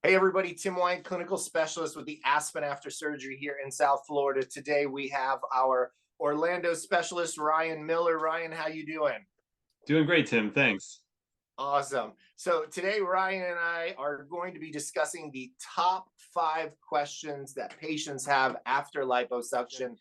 Hey everybody, Tim Weyant, clinical specialist with the Aspen After Surgery here in South Florida. Today we have our Orlando specialist, Ryan Miller. Ryan, how you doing? Doing great, Tim. Thanks. Awesome. So today Ryan and I are going to be discussing the top 5 questions that patients have after liposuction.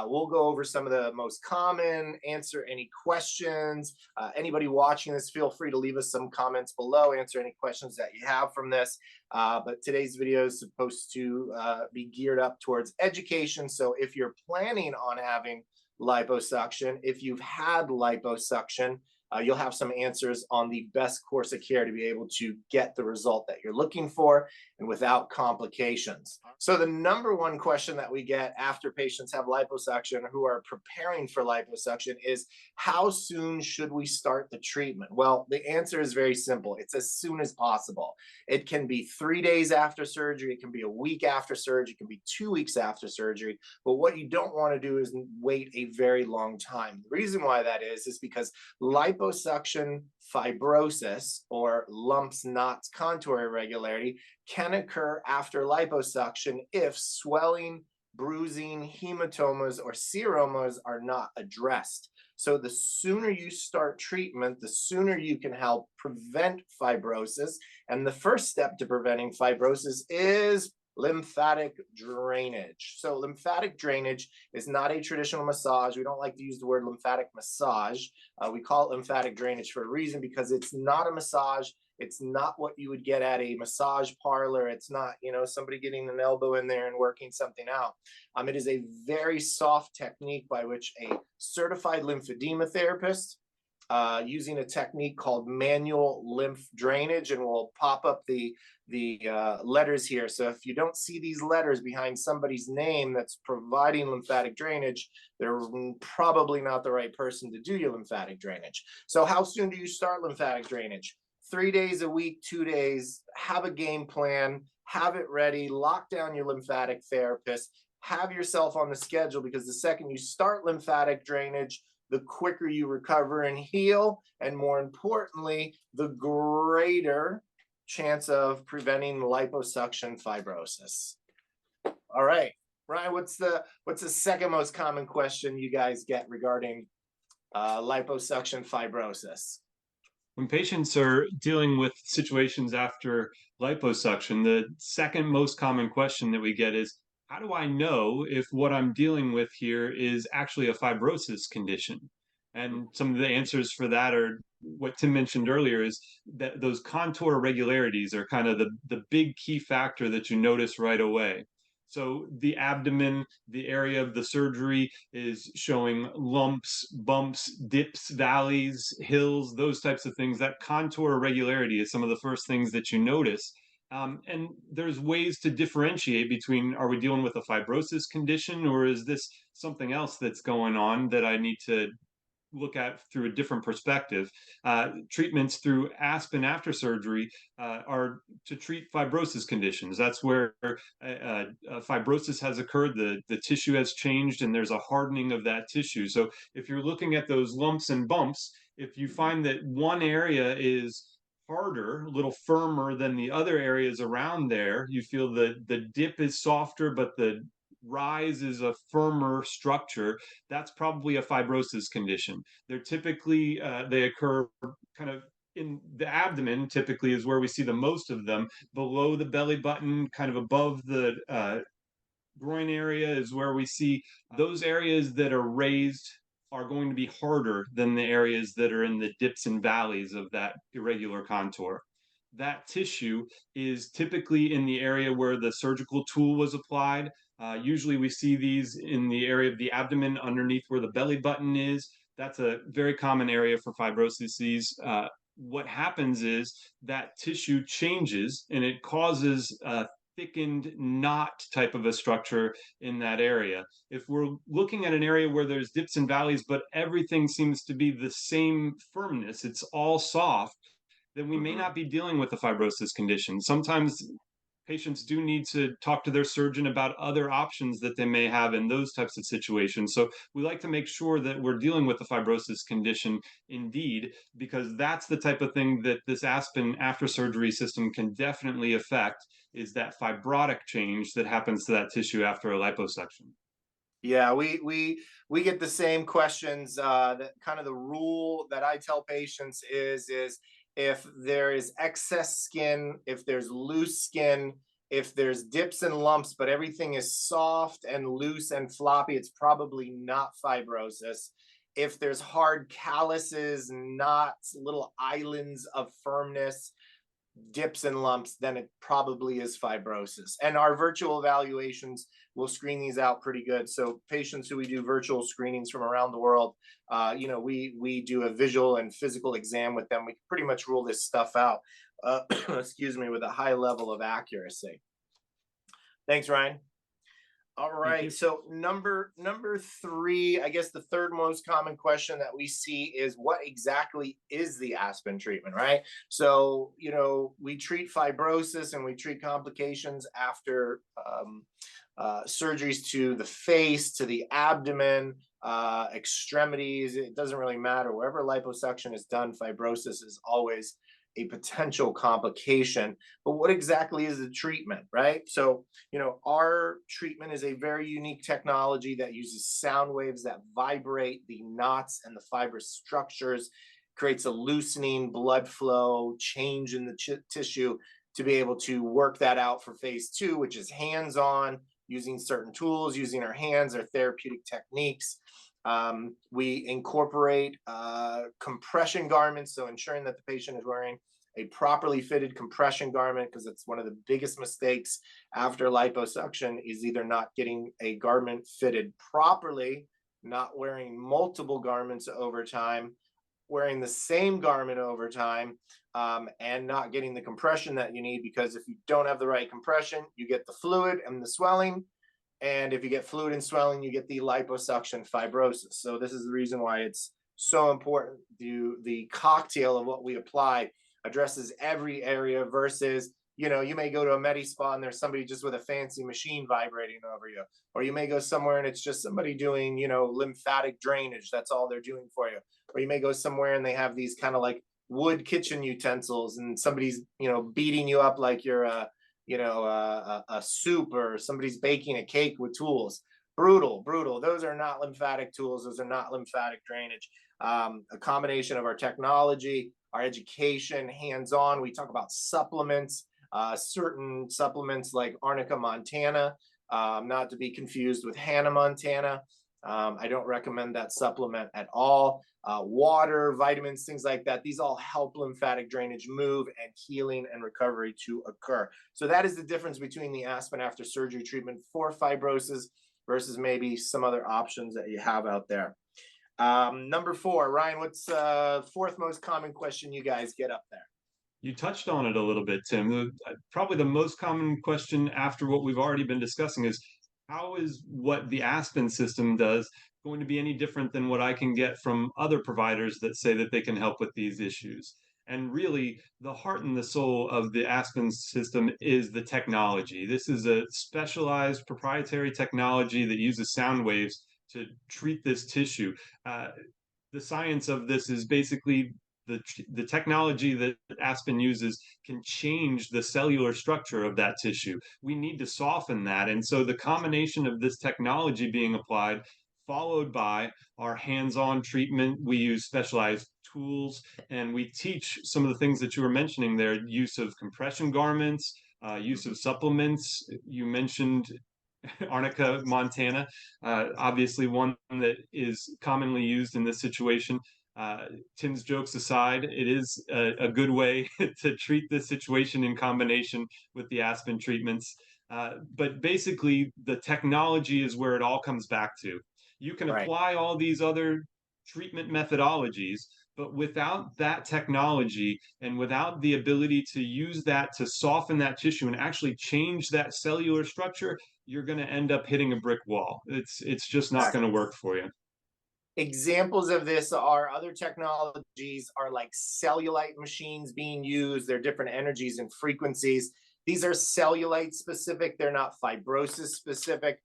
We'll go over some of the most common, answer any questions. Anybody watching this, feel free to leave us some comments below, answer any questions that you have from this. But today's video is supposed to be geared up towards education. So if you're planning on having liposuction, if you've had liposuction, you'll have some answers on the best course of care to be able to get the result that you're looking for and without complications. So the number one question that we get after patients have liposuction who are preparing for liposuction is, how soon should we start the treatment? Well, the answer is very simple. It's as soon as possible. It can be 3 days after surgery. It can be a week after surgery. It can be 2 weeks after surgery. But what you don't want to do is wait a very long time. The reason why that is because liposuction fibrosis, or lumps, knots, contour irregularity, can occur after liposuction if swelling, bruising, hematomas, or seromas are not addressed. So the sooner you start treatment, the sooner you can help prevent fibrosis. And the first step to preventing fibrosis is lymphatic drainage. So lymphatic drainage is not a traditional massage. We don't like to use the word lymphatic massage. We call it lymphatic drainage for a reason, because it's not a massage. It's not what you would get at a massage parlor. It's not, somebody getting an elbow in there and working something out. It is a very soft technique by which a certified lymphedema therapist, using a technique called manual lymph drainage, and we'll pop up the letters here. So if you don't see these letters behind somebody's name that's providing lymphatic drainage, they're probably not the right person to do your lymphatic drainage. So how soon do you start lymphatic drainage? 3 days a week, 2 days. Have a game plan, have it ready, lock down your lymphatic therapist, have yourself on the schedule, because the second you start lymphatic drainage, the quicker you recover and heal, and more importantly, the greater chance of preventing liposuction fibrosis. All right, Ryan, what's the second most common question you guys get regarding liposuction fibrosis? When patients are dealing with situations after liposuction, the second most common question that we get is, how do I know if what I'm dealing with here is actually a fibrosis condition? And some of the answers for that are what Tim mentioned earlier, is that those contour irregularities are kind of the big key factor that you notice right away. So the abdomen, the area of the surgery, is showing lumps, bumps, dips, valleys, hills, those types of things. That contour irregularity is some of the first things that you notice. And there's ways to differentiate between, are we dealing with a fibrosis condition, or is this something else that's going on that I need to look at through a different perspective? Treatments through AspenAfterSurgery are to treat fibrosis conditions. That's where fibrosis has occurred, the tissue has changed, and there's a hardening of that tissue. So if you're looking at those lumps and bumps, if you find that one area is harder, a little firmer than the other areas around there, you feel the dip is softer, but the rise is a firmer structure, that's probably a fibrosis condition. They're typically, they occur kind of in the abdomen, typically is where we see the most of them. Below the belly button, kind of above the groin area, is where we see those areas that are raised are going to be harder than the areas that are in the dips and valleys of that irregular contour. That tissue is typically in the area where the surgical tool was applied. Usually we see these in the area of the abdomen underneath where the belly button is. That's a very common area for fibroses. What happens is that tissue changes and it causes a thickened knot type of a structure in that area. If we're looking at an area where there's dips and valleys, but everything seems to be the same firmness, it's all soft, then we may not be dealing with a fibrosis condition. Sometimes patients do need to talk to their surgeon about other options that they may have in those types of situations. So we like to make sure that we're dealing with the fibrosis condition indeed, because that's the type of thing that this Aspen after surgery system can definitely affect, is that fibrotic change that happens to that tissue after a liposuction. Yeah, we get the same questions. That kind of the rule that I tell patients is if there is excess skin, if there's loose skin, if there's dips and lumps, but everything is soft and loose and floppy, it's probably not fibrosis. If there's hard calluses, knots, little islands of firmness, dips and lumps, then it probably is fibrosis. And our virtual evaluations will screen these out pretty good. So patients who we do virtual screenings from around the world, we do a visual and physical exam with them. We can pretty much rule this stuff out, excuse me, with a high level of accuracy. Thanks, Ryan. All Thank right. you. So number three, I guess the third most common question that we see is what exactly is the Aspen treatment, right? So, we treat fibrosis and we treat complications after surgeries to the face, to the abdomen, extremities. It doesn't really matter. Wherever liposuction is done, fibrosis is always a potential complication. But what exactly is the treatment, right? So, our treatment is a very unique technology that uses sound waves that vibrate the knots and the fibrous structures, creates a loosening, blood flow, change in the tissue to be able to work that out for phase two, which is hands-on, using certain tools, using our hands, our therapeutic techniques. We incorporate compression garments, so ensuring that the patient is wearing a properly fitted compression garment, because it's one of the biggest mistakes after liposuction is either not getting a garment fitted properly, not wearing multiple garments over time, wearing the same garment over time, and not getting the compression that you need, because if you don't have the right compression, you get the fluid and the swelling. And if you get fluid and swelling, you get the liposuction fibrosis. So this is the reason why it's so important. The cocktail of what we apply addresses every area versus, you may go to a med spa and there's somebody just with a fancy machine vibrating over you. Or you may go somewhere and it's just somebody doing, lymphatic drainage. That's all they're doing for you. Or you may go somewhere and they have these kind of like wood kitchen utensils and somebody's, beating you up like you're a soup, or somebody's baking a cake with tools. Brutal. Those are not lymphatic tools. Those are not lymphatic drainage. A combination of our technology, our education, hands-on. We talk about supplements, certain supplements like Arnica montana, not to be confused with Hannah Montana. I don't recommend that supplement at all. Water, vitamins, things like that. These all help lymphatic drainage move and healing and recovery to occur. So that is the difference between the Aspen after surgery treatment for fibrosis versus maybe some other options that you have out there. Number four, Ryan, what's fourth most common question you guys get up there? You touched on it a little bit, Tim. Probably the most common question after what we've already been discussing is, how is what the Aspen system does going to be any different than what I can get from other providers that say that they can help with these issues? And really, the heart and the soul of the Aspen system is the technology. This is a specialized proprietary technology that uses sound waves to treat this tissue. The science of this is basically the technology that Aspen uses can change the cellular structure of that tissue. We need to soften that. And so the combination of this technology being applied, followed by our hands-on treatment, we use specialized tools, and we teach some of the things that you were mentioning there, use of compression garments, use of supplements. You mentioned Arnica montana, obviously one that is commonly used in this situation. Tim's jokes aside, it is a good way to treat this situation in combination with the Aspen treatments. But basically, the technology is where it all comes back to. You can Right. apply all these other treatment methodologies, but without that technology and without the ability to use that to soften that tissue and actually change that cellular structure, you're going to end up hitting a brick wall. It's just not going to work for you. Examples of this are other technologies are like cellulite machines being used. They're different energies and frequencies. These are cellulite specific. They're not fibrosis specific.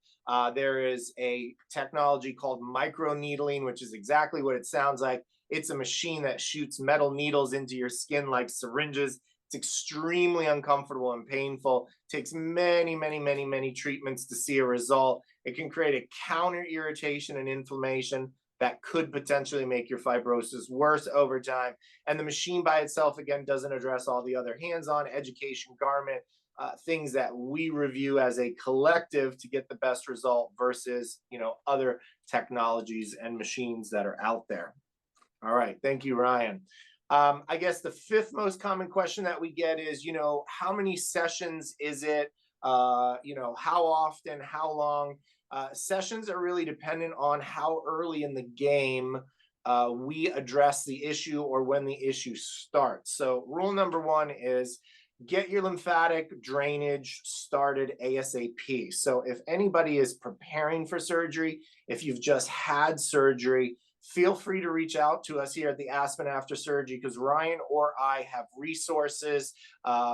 There is a technology called microneedling, which is exactly what it sounds like. It's a machine that shoots metal needles into your skin like syringes. It's extremely uncomfortable and painful. It takes many treatments to see a result. It can create a counter irritation and inflammation that could potentially make your fibrosis worse over time. And the machine by itself, again, doesn't address all the other hands-on education, garment, things that we review as a collective to get the best result versus, other technologies and machines that are out there. All right, thank you, Ryan. I guess the fifth most common question that we get is, how many sessions is it? How often, how long? Sessions are really dependent on how early in the game we address the issue or when the issue starts. So rule number one is get your lymphatic drainage started ASAP. So if anybody is preparing for surgery, if you've just had surgery, feel free to reach out to us here at the Aspen After Surgery, because Ryan or I have resources,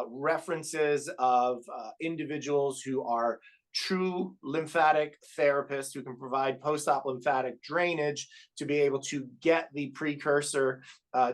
references of individuals who are true lymphatic therapists who can provide post-op lymphatic drainage to be able to get the precursor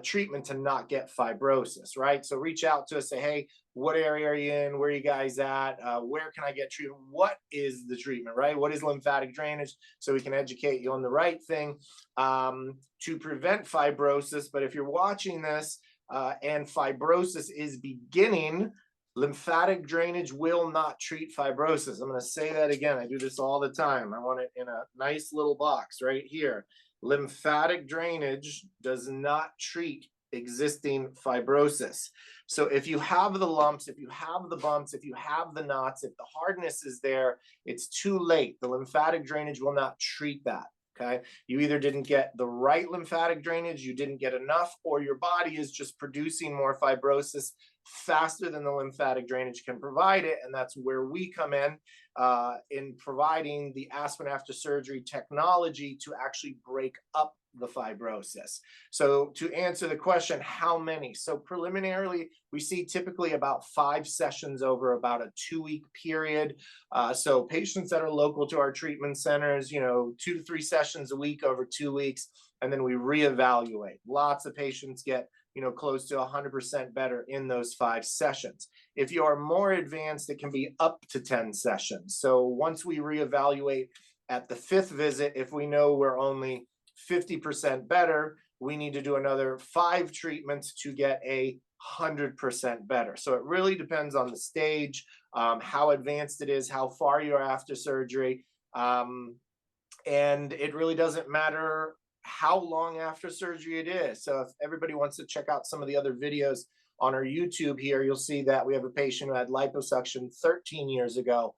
treatment to not get fibrosis, right? So reach out to us, say, hey, what area are you in? Where are you guys at? Where can I get treatment? What is the treatment, right? What is lymphatic drainage? So we can educate you on the right thing to prevent fibrosis. But if you're watching this and fibrosis is beginning, lymphatic drainage will not treat fibrosis. I'm going to say that again. I do this all the time. I want it in a nice little box right here. Lymphatic drainage does not treat existing fibrosis. So if you have the lumps, if you have the bumps, if you have the knots, if the hardness is there, it's too late. The lymphatic drainage will not treat that. Okay. You either didn't get the right lymphatic drainage, you didn't get enough, or your body is just producing more fibrosis faster than the lymphatic drainage can provide it. And that's where we come in providing the Aspen After Surgery technology to actually break up the fibrosis. So to answer the question, how many? So preliminarily, we see typically about 5 sessions over about a 2-week period. So patients that are local to our treatment centers, 2 to 3 sessions a week over 2 weeks, and then we reevaluate. Lots of patients get close to 100% better in those 5 sessions. If you are more advanced, it can be up to 10 sessions. So once we reevaluate at the 5th visit, if we know we're only 50% better, we need to do another 5 treatments to get 100% better. So it really depends on the stage, how advanced it is, how far you are after surgery. And it really doesn't matter how long after surgery it is. So if everybody wants to check out some of the other videos on our YouTube here, you'll see that we have a patient who had liposuction 13 years ago.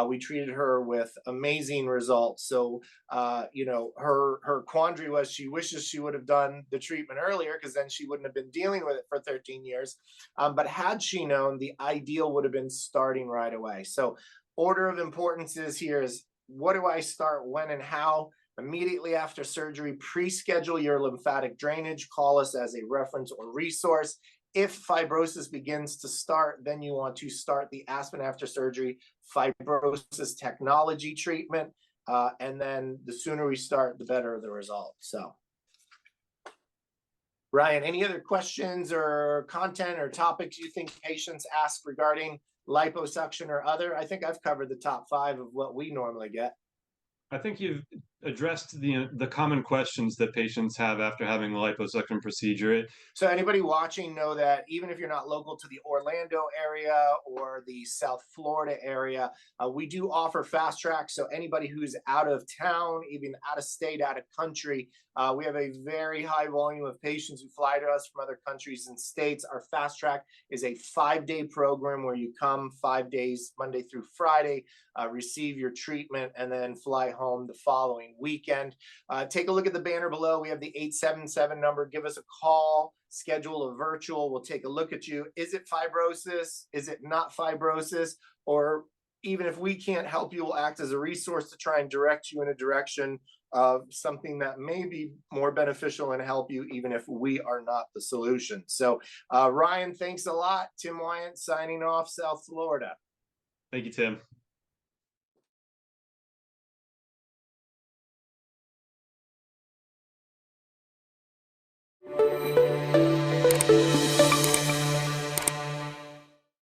We treated her with amazing results. So, her quandary was she wishes she would have done the treatment earlier, because then she wouldn't have been dealing with it for 13 years. But had she known, the ideal would have been starting right away. So order of importance is here is, what do I start, when, and how? Immediately after surgery, pre-schedule your lymphatic drainage. Call us as a reference or resource. If fibrosis begins to start, then you want to start the Aspen After Surgery fibrosis technology treatment. And then the sooner we start, the better the result. So, Ryan, any other questions or content or topics you think patients ask regarding liposuction or other? I think I've covered the top 5 of what we normally get. I think you've addressed the common questions that patients have after having the liposuction procedure. So anybody watching know that even if you're not local to the Orlando area or the South Florida area, we do offer fast track. So anybody who's out of town, even out of state, out of country, we have a very high volume of patients who fly to us from other countries and states. Our fast track is a 5-day program where you come 5 days, Monday through Friday, receive your treatment, and then fly home the following weekend. Take a look at the banner below. We have the 877 number. Give us a call, schedule a virtual. We'll take a look at you. Is it fibrosis? Is it not fibrosis? Or even if we can't help you, we'll act as a resource to try and direct you in a direction of something that may be more beneficial and help you, even if we are not the solution. So Ryan, thanks a lot. Tim Weyant signing off, South Florida. Thank you, Tim.